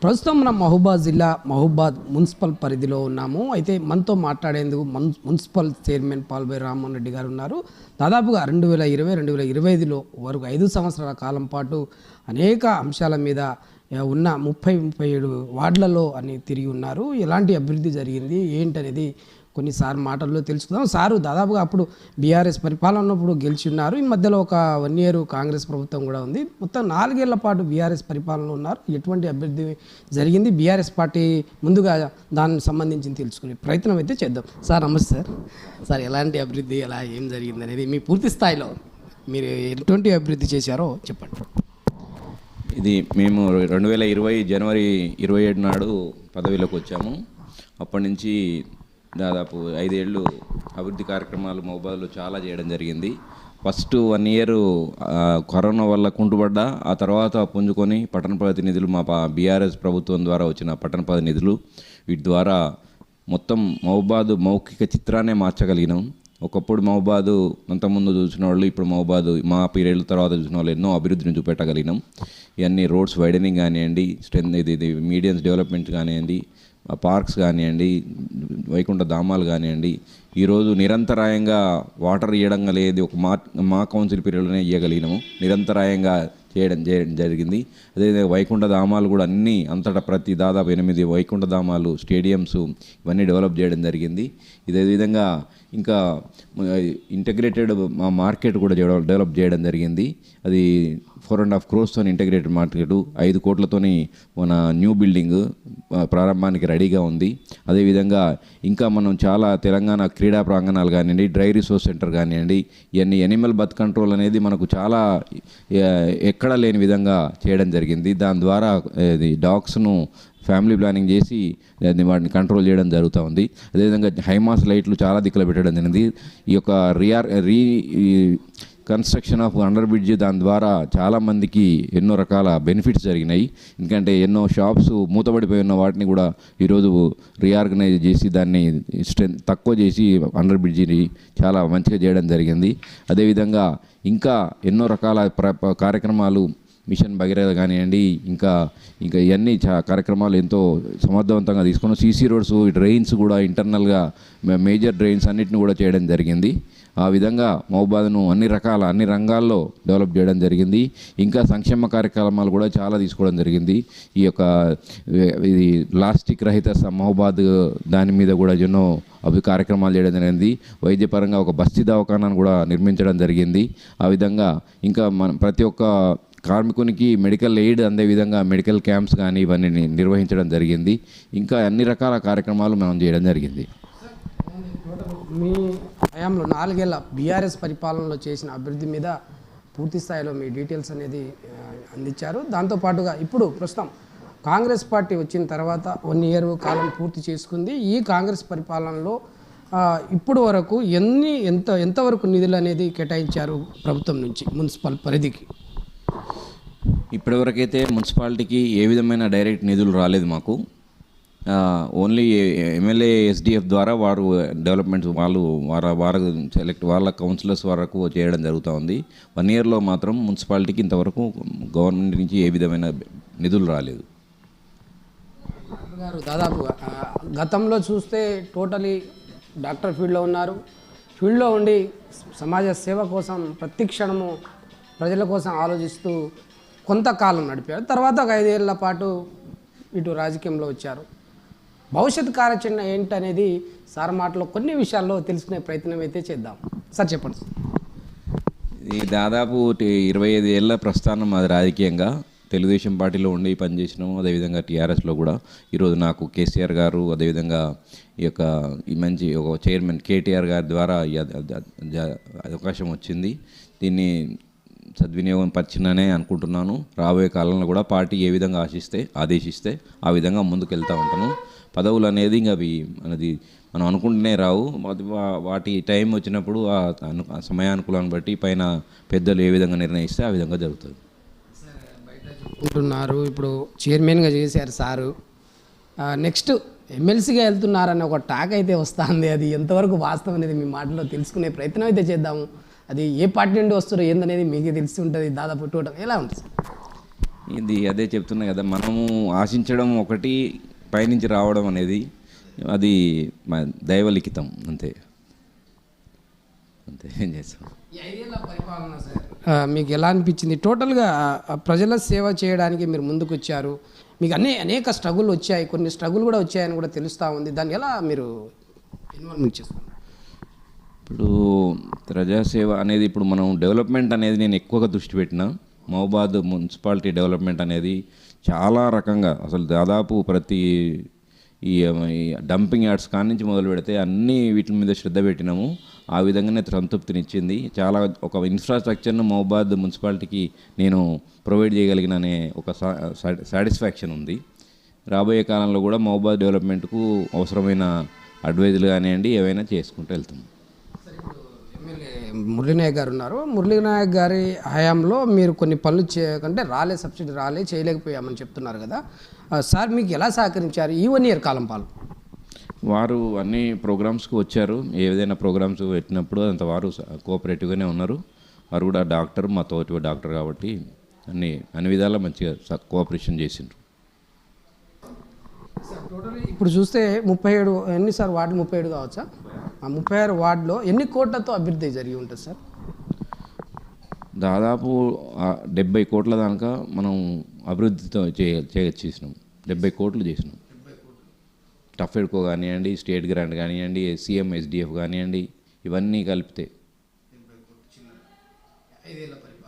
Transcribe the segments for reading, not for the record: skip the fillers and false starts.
ప్రస్తుతం మనం మహబూబాద్ జిల్లా మహబూబాద్ మున్సిపల్ పరిధిలో ఉన్నాము. అయితే మనతో మాట్లాడేందుకు మున్సిపల్ చైర్మన్ పాల్బోయి రామ్మోహన్ రెడ్డి గారు ఉన్నారు. దాదాపుగా 2020-2025లో వరకు 5 సంవత్సరాల కాలం పాటు అనేక అంశాల మీద ఉన్న 37 వార్డులలో అని తిరిగి ఉన్నారు. ఎలాంటి అభివృద్ధి జరిగింది ఏంటనేది కొన్నిసార్లు మాటల్లో తెలుసుకుందాం. సారు దాదాపుగా అప్పుడు బీఆర్ఎస్ పరిపాలన ఉన్నప్పుడు గెలిచి ఉన్నారు. ఈ మధ్యలో ఒక 1 ఇయర్ కాంగ్రెస్ ప్రభుత్వం కూడా ఉంది. మొత్తం 4 ఏళ్ల పాటు బీఆర్ఎస్ పరిపాలనలో ఉన్నారు. ఎటువంటి అభివృద్ధి జరిగింది బీఆర్ఎస్ పార్టీ ముందుగా దానికి సంబంధించి తెలుసుకునే ప్రయత్నం అయితే చేద్దాం. సార్ నమస్తే సార్. ఎలాంటి అభివృద్ధి ఎలా ఏం జరిగింది అనేది మీ పూర్తి స్థాయిలో మీరు ఎటువంటి అభివృద్ధి చేశారో చెప్పండి. ఇది మేము 2020 జనవరి 27 నాడు పదవిలోకి వచ్చాము. అప్పటి నుంచి దాదాపు 5 ఏళ్ళు అభివృద్ధి కార్యక్రమాలు మహబూబాద్లో చాలా చేయడం జరిగింది. ఫస్ట్ 1 ఇయర్ కరోనా వల్ల కుంటుపడ్డా, ఆ తర్వాత పుంజుకొని పట్టణ ప్రగతి నిధులు మా బీఆర్ఎస్ ప్రభుత్వం ద్వారా వచ్చిన పట్టణ ప్రగతి నిధులు వీటి ద్వారా మొత్తం మహబూబాద్ మౌఖిక చిత్రాన్నే మార్చగలిగినాం. ఒకప్పుడు మహబూబాద్ అంతకుముందు చూసిన వాళ్ళు ఇప్పుడు మహబూబాద్ మా పీరియడ్ల తర్వాత చూసిన వాళ్ళు ఎన్నో అభివృద్ధిని చూపెట్టగలిగినాం. ఇవన్నీ రోడ్స్ వైడనింగ్ కానివ్వండి, స్ట్రెంత్ ఇది మీడియన్స్ డెవలప్మెంట్ కానివ్వండి, పార్క్స్ కానివ్వండి, వైకుంఠ ధామాలు కానివ్వండి, ఈరోజు నిరంతరాయంగా వాటర్ ఇవ్వడం లేదు. ఒక మా కౌన్సిల్ పీరియడ్లోనే ఇవ్వగలిగినాము. నిరంతరాయంగా చేయడం జరిగింది. అదేవిధంగా వైకుంఠ ధామాలు కూడా అన్నీ అంతటా దాదాపు 8 వైకుంఠ ధామాలు, స్టేడియంస్ ఇవన్నీ డెవలప్ చేయడం జరిగింది. ఇదే విధంగా ఇంకా ఇంటగ్రేటెడ్ మా మార్కెట్ కూడా డెవలప్ చేయడం జరిగింది. అది 4.5 crores ఇంటగ్రేటెడ్ మార్కెట్, 5 కోట్లతోని మన న్యూ బిల్డింగ్ ప్రారంభానికి రెడీగా ఉంది. అదేవిధంగా ఇంకా మనం చాలా తెలంగాణ క్రీడా ప్రాంగణాలు కానివ్వండి, డ్రై రిసోర్స్ సెంటర్ కానివ్వండి, ఇవన్నీ యానిమల్ బర్త్ కంట్రోల్ అనేది మనకు చాలా ఎక్కడా లేని విధంగా చేయడం జరిగింది. దాని ద్వారా డాగ్స్ను ఫ్యామిలీ ప్లానింగ్ చేసి వాటిని కంట్రోల్ చేయడం జరుగుతూ ఉంది. అదేవిధంగా హైమాస్ లైట్లు చాలా దిక్కులు పెట్టడం జరిగింది. ఈ యొక్క కన్స్ట్రక్షన్ ఆఫ్ అండర్ బ్రిడ్జ్, దాని ద్వారా చాలామందికి ఎన్నో రకాల బెనిఫిట్స్ జరిగినాయి. ఎందుకంటే ఎన్నో షాప్స్ మూతపడిపోయి ఉన్న వాటిని కూడా ఈరోజు రీఆర్గనైజ్ చేసి దాన్ని స్ట్రెంత్ తక్కువ చేసి అండర్ బ్రిడ్జిని చాలా మంచిగా చేయడం జరిగింది. అదేవిధంగా ఇంకా ఎన్నో రకాల కార్యక్రమాలు, మిషన్ భగీరథ కానివ్వండి, ఇంకా ఇవన్నీ కార్యక్రమాలు ఎంతో సమర్థవంతంగా తీసుకున్నాం. సీసీ రోడ్స్, డ్రైన్స్ కూడా ఇంటర్నల్గా మేజర్ డ్రైన్స్ అన్నిటిని కూడా చేయడం జరిగింది. ఆ విధంగా మహబూబాద్ను అన్ని రంగాల్లో డెవలప్ చేయడం జరిగింది. ఇంకా సంక్షేమ కార్యక్రమాలు కూడా చాలా తీసుకోవడం జరిగింది. ఈ యొక్క ఇది ప్లాస్టిక్ రహిత మహబూబాద్ దాని మీద కూడా ఎన్నో కార్యక్రమాలు చేయడం జరిగింది. వైద్యపరంగా ఒక బస్తీ దవాఖానాను కూడా నిర్మించడం జరిగింది. ఆ విధంగా ఇంకా ప్రతి ఒక్క కార్మికునికి మెడికల్ ఎయిడ్ అందే విధంగా మెడికల్ క్యాంప్స్ కానీ ఇవన్నీ నిర్వహించడం జరిగింది. ఇంకా అన్ని రకాల కార్యక్రమాలు మనం చేయడం జరిగింది. మీ హయాంలో 4 ఏళ్ల బీఆర్ఎస్ పరిపాలనలో చేసిన అభివృద్ధి మీద పూర్తి స్థాయిలో మీ డీటెయిల్స్ అనేది అందించారు. దాంతోపాటుగా ఇప్పుడు ప్రస్తుతం కాంగ్రెస్ పార్టీ వచ్చిన తర్వాత 1 ఇయర్ కాలం పూర్తి చేసుకుంది. ఈ కాంగ్రెస్ పరిపాలనలో ఇప్పుడు వరకు ఎంతవరకు నిధులు అనేది కేటాయించారు ప్రభుత్వం నుంచి మున్సిపల్ పరిధికి? ఇప్పటివరకైతే మున్సిపాలిటీకి ఏ విధమైన డైరెక్ట్ నిధులు రాలేదు మాకు. ఓన్లీ ఎమ్మెల్యే ఎస్డిఎఫ్ ద్వారా వారు డెవలప్మెంట్స్ వాళ్ళ కౌన్సిలర్స్ వరకు చేయడం జరుగుతూ ఉంది. 1 ఇయర్లో మాత్రం మున్సిపాలిటీకి ఇంతవరకు గవర్నమెంట్ నుంచి ఏ విధమైన నిధులు రాలేదు. గారు దాదాపుగా గతంలో చూస్తే టోటలీ డాక్టర్ ఫీల్డ్లో ఉన్నారు. ఫీల్డ్లో ఉండి సమాజ సేవ కోసం ప్రతి క్షణము ప్రజల కోసం ఆలోచిస్తూ కొంతకాలం నడిపారు. తర్వాత ఒక 5 ఏళ్ల పాటు ఇటు రాజకీయంలో వచ్చారు. భవిష్యత్ కార్యాచరణ ఏంటనేది సార్ మాటలో కొన్ని విషయాల్లో తెలుసుకునే ప్రయత్నం అయితే చేద్దాం. సార్ చెప్పండి. ఇది దాదాపు 25 ఏళ్ళ ప్రస్థానం అది రాజకీయంగా. తెలుగుదేశం పార్టీలో ఉండి పనిచేసినాము. అదేవిధంగా టీఆర్ఎస్లో కూడా. ఈరోజు నాకు కేసీఆర్ గారు, అదేవిధంగా ఈ మంచి ఒక చైర్మన్ కేటీఆర్ గారి ద్వారా అవకాశం వచ్చింది. దీన్ని సద్వినియోగం పరిచిననే అనుకుంటున్నాను. రాబోయే కాలంలో కూడా పార్టీ ఏ విధంగా ఆదేశిస్తే ఆ విధంగా ముందుకు వెళ్తూ ఉంటాను. పదవులు అనేది ఇంకా అవి మనం అనుకుంటూనే రావు. వాటి టైం వచ్చినప్పుడు ఆ సమయానుకూలాన్ని బట్టి పైన పెద్దలు ఏ విధంగా నిర్ణయిస్తే ఆ విధంగా జరుగుతుంది. ఉంటున్నారు ఇప్పుడు చైర్మన్గా చేశారు సారు. నెక్స్ట్ ఎమ్మెల్సీగా వెళ్తున్నారన్న ఒక టాక్ అయితే వస్తుంది. అది ఎంతవరకు వాస్తవం అనేది మీ మాటలో తెలుసుకునే ప్రయత్నం అయితే చేద్దాము. అది ఏ పార్టీ నుండి వస్తారో ఏందనేది మీకే తెలిసి ఉంటుంది. దాదాపు టోటల్ ఎలా ఉంటుంది? ఇది అదే చెప్తున్నా కదా, మనము ఆశించడం ఒకటి, పైనుంచి రావడం అనేది అది దైవలిఖితం, అంతే అంతే, ఏం చేస్తాం. ఈ 5 ఏళ్ల పరిపాలన సార్ మీకు ఎలా అనిపించింది? టోటల్గా ప్రజల సేవ చేయడానికి మీరు ముందుకు వచ్చారు, మీకు అనేక స్ట్రగుల్ వచ్చాయి, కొన్ని స్ట్రగుల్ కూడా వచ్చాయని కూడా తెలుస్తూ ఉంది. దాన్ని ఎలా మీరు ఇన్వాల్వ్మెంట్ చేస్తారు? ఇప్పుడు ప్రజాసేవ అనేది, ఇప్పుడు మనం డెవలప్మెంట్ అనేది నేను ఎక్కువగా దృష్టి పెట్టిన మహబూబాద్ మున్సిపాలిటీ డెవలప్మెంట్ అనేది చాలా రకంగా, అసలు దాదాపు ప్రతి ఈ డంపింగ్ యార్డ్స్ కాడి నుంచి మొదలు పెడితే అన్ని వీటి మీద శ్రద్ధ పెట్టినాము. ఆ విధంగానే సంతృప్తినిచ్చింది. చాలా ఒక ఇన్ఫ్రాస్ట్రక్చర్ను మహబూబాద్ మున్సిపాలిటీకి నేను ప్రొవైడ్ చేయగలిగిననే ఒక సాటిస్ఫాక్షన్ ఉంది. రాబోయే కాలంలో కూడా మహబూబాద్ డెవలప్మెంట్కు అవసరమైన అడ్వైజులు కానివ్వండి ఏవైనా చేసుకుంటూ వెళ్తాం. ఎమ్మెల్యే మురళీనాయక్ గారు ఉన్నారు. మురళీనాయక్ గారి హయాంలో మీరు కొన్ని పనులు చేయకంటే సబ్సిడీ చేయలేకపోయామని చెప్తున్నారు కదా సార్, మీకు ఎలా సహకరించారు ఈ 1 ఇయర్ కాలం పాలు? వారు అన్ని ప్రోగ్రామ్స్కి వచ్చారు, ఏదైనా ప్రోగ్రామ్స్ పెట్టినప్పుడు అంత వారు కోఆపరేటివ్గానే ఉన్నారు. వారు కూడా డాక్టర్, మా తోటి డాక్టర్ కాబట్టి అన్ని విధాలా మంచిగా కోఆపరేషన్ చేసిండ్రు. టోటల్ ఇప్పుడు చూస్తే 37 ఎన్నిసార్ వార్డు 37 కావచ్చా? ఆ 36 వార్డులో ఎన్ని కోట్లతో అభివృద్ధి జరిగి ఉంటుంది సార్? దాదాపు 70 కోట్ల దాకా మనం అభివృద్ధితో చేసినాం. 70 కోట్లు చేసినాం. టఫెడ్కో కానివ్వండి, స్టేట్ గ్రాంట్ కానివ్వండి, సీఎం ఎస్డిఎఫ్ కానివ్వండి, ఇవన్నీ కలిపితే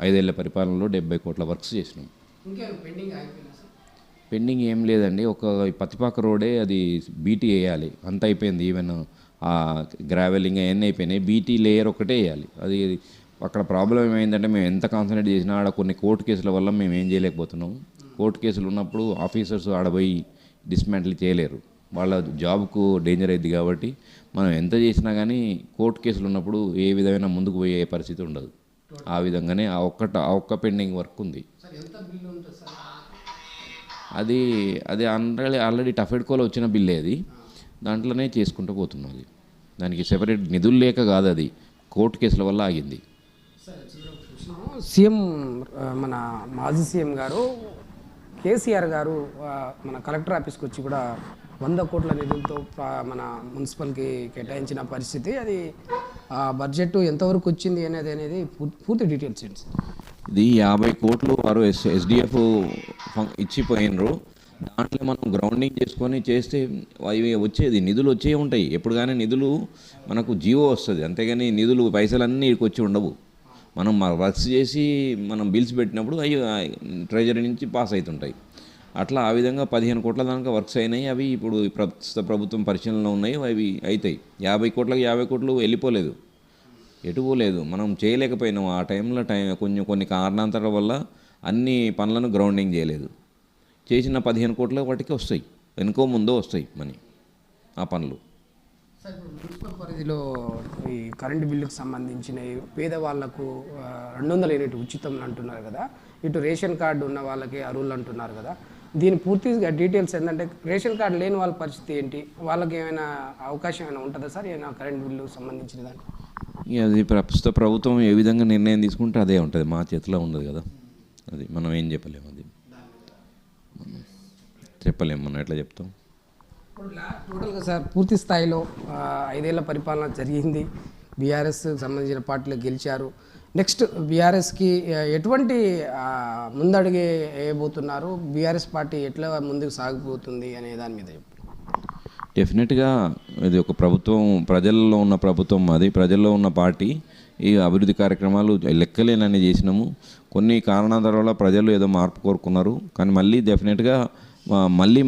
5 ఏళ్ల పరిపాలనలో 70 కోట్ల వర్క్స్ చేసినాం. పెండింగ్ ఏం లేదండి. ఒక పత్తిపాక రోడే అది బీటీ వేయాలి, అంత అయిపోయింది. ఈవెన్ గ్రావెలింగ్ అవన్నీ అయిపోయినాయి, బీటీ లేయర్ ఒకటే వేయాలి. అది అక్కడ ప్రాబ్లం ఏమైందంటే, మేము ఎంత కాన్సన్ట్రేట్ చేసినా ఆడ కొన్ని కోర్టు కేసుల వల్ల మేము ఏం చేయలేకపోతున్నాం. కోర్టు కేసులు ఉన్నప్పుడు ఆఫీసర్స్ ఆడపోయి డిస్మాంటిల్ చేయలేరు, వాళ్ళ జాబ్కు డేంజర్ అయింది. కాబట్టి మనం ఎంత చేసినా కానీ కోర్టు కేసులు ఉన్నప్పుడు ఏ విధమైన ముందుకు పోయే పరిస్థితి ఉండదు. ఆ విధంగానే ఆ ఒక్క పెండింగ్ వర్క్ ఉంది. అది అది ఆల్రెడీ టఫెడ్కోలో వచ్చిన బిల్లే అది, దాంట్లోనే చేసుకుంటూ పోతున్నది. దానికి సెపరేట్ నిధులు లేక కాదు, అది కోర్టు కేసుల వల్ల ఆగింది. సీఎం మన మాజీ సీఎం గారు కేసీఆర్ గారు మన కలెక్టర్ ఆఫీస్కి వచ్చి కూడా 100 కోట్ల నిధులతో మన మున్సిపల్కి కేటాయించిన పరిస్థితి. అది బడ్జెట్ ఎంతవరకు వచ్చింది అనేది పూర్తి డీటెయిల్స్ ఏంటి సార్? ఇది 50 కోట్లు వారు ఎస్డిఎఫ్ ఇచ్చిపోయినరు. దాంట్లో మనం గ్రౌండింగ్ చేసుకొని చేస్తే అవి వచ్చేది నిధులు వచ్చే ఉంటాయి. ఎప్పుడు కానీ నిధులు మనకు జీవో వస్తుంది, అంతేగాని నిధులు పైసలన్నీ ఇక్కడికి వచ్చి ఉండవు. మనం వర్క్స్ చేసి మనం బిల్స్ పెట్టినప్పుడు అవి ట్రెజరీ నుంచి పాస్ అవుతుంటాయి. అట్లా ఆ విధంగా 15 కోట్ల దాకా వర్క్స్ అయినాయి. అవి ఇప్పుడు ప్రస్తుత ప్రభుత్వం పరిశీలనలో ఉన్నాయి, అవి అవుతాయి. 50 కోట్లు వెళ్ళిపోలేదు, ఎటు పోలేదు. మనం చేయలేకపోయినాం ఆ టైంలో. కొన్ని కారణాంతరాల వల్ల అన్ని పనులను గ్రౌండింగ్ చేయలేదు. చేసిన 15 కోట్ల వాటికి వస్తాయి, వెనుకో ముందో వస్తాయి మనీ ఆ పనులు. సార్, ఇప్పుడు మున్సిపల్ పరిధిలో ఈ కరెంటు బిల్లుకు సంబంధించిన పేదవాళ్లకు 200 యూనిట్ ఉచితం అంటున్నారు కదా, ఇటు రేషన్ కార్డు ఉన్న వాళ్ళకి అర్హులు అంటున్నారు కదా, దీని పూర్తిగా డీటెయిల్స్ ఏంటంటే రేషన్ కార్డు లేని వాళ్ళ పరిస్థితి ఏంటి, వాళ్ళకి ఏమైనా అవకాశం ఏమైనా ఉంటుందా సార్ ఏమైనా కరెంట్ బిల్లు సంబంధించిన దానికి? అది ప్రస్తుత ప్రభుత్వం ఏ విధంగా నిర్ణయం తీసుకుంటే అదే ఉంటుంది, మా చేతిలో ఉండదు కదా. అది మనం ఏం చెప్పలేము, అది చెప్పలేము, మనం ఎట్లా చెప్తాం. టోటల్గా సార్ పూర్తి స్థాయిలో 5 ఏళ్ల పరిపాలన జరిగింది, బీఆర్ఎస్ సంబంధించిన పార్టీలో గెలిచారు. నెక్స్ట్ బీఆర్ఎస్కి ఎటువంటి ముందడుగే వేయబోతున్నారు, బీఆర్ఎస్ పార్టీ ఎట్లా ముందుకు సాగిపోతుంది అనే దాని మీద చెప్పు. డెఫినెట్గా ఇది ఒక ప్రభుత్వం, ప్రజల్లో ఉన్న ప్రభుత్వం, అది ప్రజల్లో ఉన్న పార్టీ. ఈ అభివృద్ధి కార్యక్రమాలు లెక్కలేనని చేసినాము. కొన్ని కారణాల వల్ల ప్రజలు ఏదో మార్పు కోరుకున్నారు, కానీ మళ్ళీ డెఫినెట్గా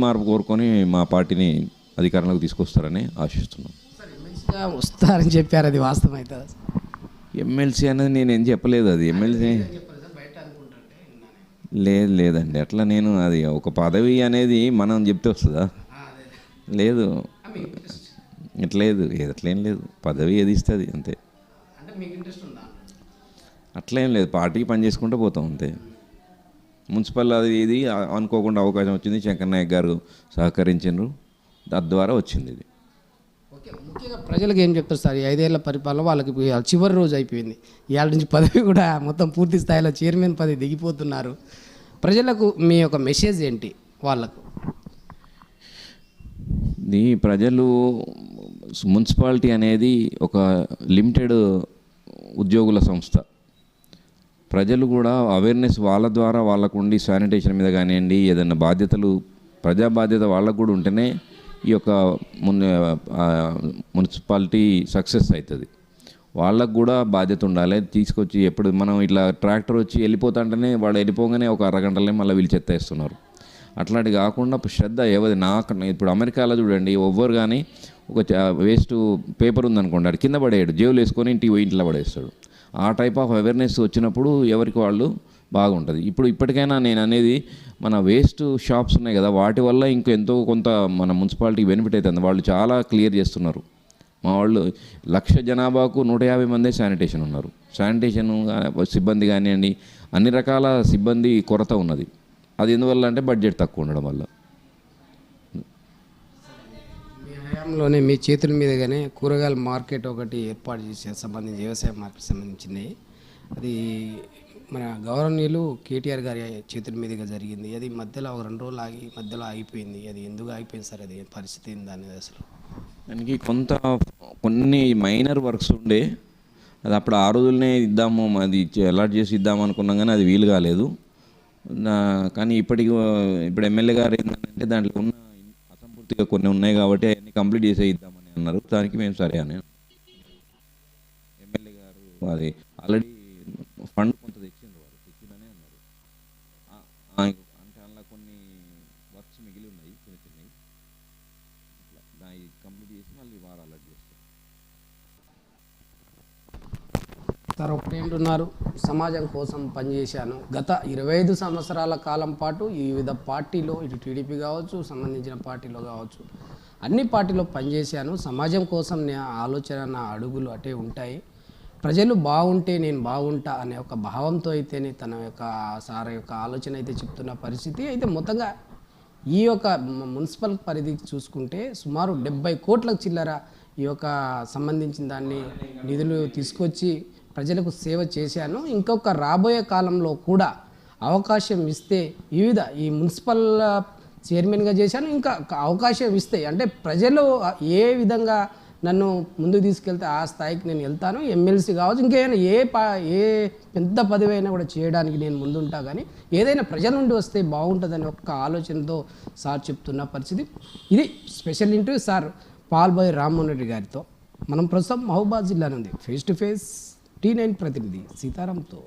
మార్పు కోరుకొని మా పార్టీని అధికారంలోకి తీసుకొస్తారని ఆశిస్తున్నాం. వస్తారని చెప్పారు, అది వాస్తవం అవుతుందా? ఎమ్మెల్సీ అనేది నేనేం చెప్పలేదు, అది ఎమ్మెల్సీ లేదండి. అట్లా నేను అది ఒక పదవి అనేది మనం చెప్తే వస్తుందా? లేదు, ఎట్లేం లేదు. పదవి ఏది ఇస్తుంది అంతే, అట్లేం లేదు. పార్టీకి పని చేసుకుంటూ పోతాం అంతే. మున్సిపల్ అది ఇది అనుకోకుండా అవకాశం వచ్చింది, శంకర్ నాయక్ గారు సహకరించారు, తద్వారా వచ్చింది ఇది. ఓకే, ముఖ్యంగా ప్రజలకు ఏం చెప్తారు సార్? 5 ఏళ్ల పరిపాలన వాళ్ళకి చివరి రోజు అయిపోయింది, ఇవాళ నుంచి పదవి కూడా మొత్తం పూర్తి స్థాయిలో చైర్మన్ పదవి దిగిపోతున్నారు. ప్రజలకు మీ యొక్క మెసేజ్ ఏంటి వాళ్ళకు? ఇది ప్రజలు మున్సిపాలిటీ అనేది ఒక లిమిటెడ్ ఉద్యోగుల సంస్థ. ప్రజలు కూడా అవేర్నెస్ వాళ్ళ ద్వారా వాళ్ళకు ఉండి శానిటేషన్ మీద కానివ్వండి, ఏదైనా బాధ్యతలు ప్రజా బాధ్యత వాళ్ళకు కూడా ఉంటేనే ఈ యొక్క మున్సిపాలిటీ సక్సెస్ అవుతుంది. వాళ్ళకు కూడా బాధ్యత ఉండాలి. తీసుకొచ్చి ఎప్పుడు మనం ఇట్లా ట్రాక్టర్ వచ్చి వెళ్ళిపోతుంటేనే వాడు వెళ్ళిపోగానే ఒక అరగంటలే మళ్ళీ వీళ్ళు చెత్త వేస్తున్నారు. అట్లాంటి కాకుండా శ్రద్ధ ఎవరి ఇప్పుడు అమెరికాలో చూడండి, ఎవ్వరు కానీ ఒక వేస్ట్ పేపర్ ఉందనుకోండి, అది కింద పడేయడు, జేబులు వేసుకొని ఇంటికి పోయి ఇంట్లో పడేస్తాడు. ఆ టైప్ ఆఫ్ అవేర్నెస్ వచ్చినప్పుడు ఎవరికి వాళ్ళు బాగుంటుంది. ఇప్పటికైనా నేను అనేది మన వేస్ట్ షాప్స్ ఉన్నాయి కదా, వాటి వల్ల ఇంకెంతో కొంత మన మున్సిపాలిటీకి బెనిఫిట్ అవుతుంది. వాళ్ళు చాలా క్లియర్ చేస్తున్నారు. మా వాళ్ళు 1,00,000 జనాభాకు 150 మందే శానిటేషన్ ఉన్నారు. శానిటేషన్ సిబ్బంది కానివ్వండి, అన్ని రకాల సిబ్బంది కొరత ఉన్నది. అది ఎందువల్ల అంటే బడ్జెట్ తక్కువ ఉండడం వల్ల. మీ హయాంలోనే మీ చేతుల మీదుగానే కూరగాయల మార్కెట్ ఒకటి ఏర్పాటు చేసే సంబంధించి వ్యవసాయ మార్కెట్ సంబంధించింది. అది మన గౌరవనీయులు కేటీఆర్ గారి చేతుల మీదుగా జరిగింది. అది మధ్యలో ఒక 2 రోజులు ఆగి మధ్యలో ఆగిపోయింది. అది ఎందుకు ఆగిపోయింది సార్? అది పరిస్థితి ఏంది అనేది అసలు? దానికి కొన్ని మైనర్ వర్క్స్ ఉండే, అది అప్పుడు ఆ రోజులనే ఇద్దాము, అది అలాట్ చేసి ఇద్దాము అనుకున్నాం, కానీ అది వీలు కాలేదు. కానీ ఇప్పుడు ఎమ్మెల్యే గారు ఏంటంటే దాంట్లో ఉన్న అసంపూర్తిగా కొన్ని ఉన్నాయి కాబట్టి అవన్నీ కంప్లీట్ చేసే ఇద్దామని అన్నారు. దానికి మేము సరే అని ఎమ్మెల్యే గారు అది ఆల్రెడీ ఫండ్ కొంత తెచ్చిందని అన్నారు. అంటే అందులో కొన్ని వర్క్స్ మిగిలి ఉన్నాయి, చిన్న చిన్నవి. దాన్ని కంప్లీట్ చేసి మళ్ళీ వారు అలర్ట్ చేస్తారు. సార్ ఒకటేంటున్నారు, సమాజం కోసం పనిచేశాను. గత 25 సంవత్సరాల కాలం పాటు వివిధ పార్టీలో, ఇటు టీడీపీ కావచ్చు, సంబంధించిన పార్టీలో కావచ్చు, అన్ని పార్టీలో పనిచేశాను. సమాజం కోసం నా ఆలోచన, నా అడుగులు అటే ఉంటాయి. ప్రజలు బాగుంటే నేను బాగుంటా అనే ఒక భావంతో అయితేనే తన యొక్క సార్ యొక్క ఆలోచన అయితే చెప్తున్న పరిస్థితి. అయితే మొత్తంగా ఈ యొక్క మున్సిపల్ పరిధికి చూసుకుంటే సుమారు 70 కోట్ల చిల్లర ఈ యొక్క సంబంధించిన దాన్ని నిధులు తీసుకొచ్చి ప్రజలకు సేవ చేశాను. ఇంకొక రాబోయే కాలంలో కూడా అవకాశం ఇస్తే ఈ మున్సిపల్ చైర్మన్గా చేశాను. ఇంకా అవకాశం ఇస్తే అంటే ప్రజలు ఏ విధంగా నన్ను ముందుకు తీసుకెళ్తే ఆ స్థాయికి నేను వెళ్తాను. ఎమ్మెల్సీ కావచ్చు, ఇంకేమైనా ఏ పెద్ద పదవి అయినా కూడా చేయడానికి నేను ముందుంటా. కానీ ఏదైనా ప్రజల నుండి వస్తే బాగుంటుందని ఒక్క ఆలోచనతో సార్ చెప్తున్న పరిస్థితి. ఇది special interview sir Palboyi Rammohan Reddy గారితో. మనం ప్రస్తుతం మహబూబాద్ జిల్లా నుండి ఫేస్ టు ఫేస్ T9 ప్రతినిధి సీతారాంతో.